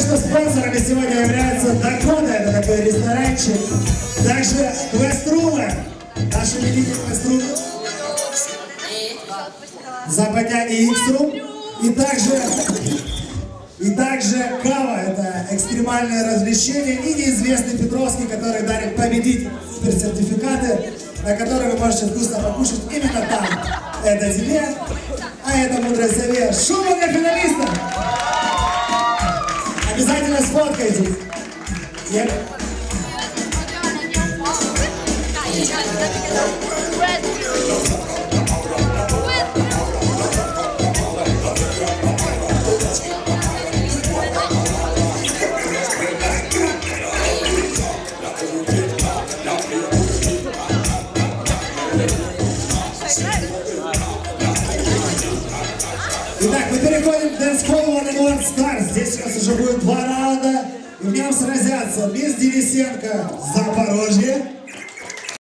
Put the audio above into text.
что спонсорами сегодня являются Дакота, это такой ресторанчик. Также Квеструмы, наши великие Квеструмы. Западняне Икструм. И также Кава, это экстремальное развлечение. И неизвестный Петровский, который дарит победителям супер-сертификаты, на которые вы можете вкусно покушать именно там. Это тебе, а это мудрый совет. Шума для финалистов! Обязательно сфоткайтесь. Итак, мы переходим к Dance Hall One and One Stars. Здесь у нас уже будет 2 раунда. И в нем сразятся Мисс Денисенко, Запорожье.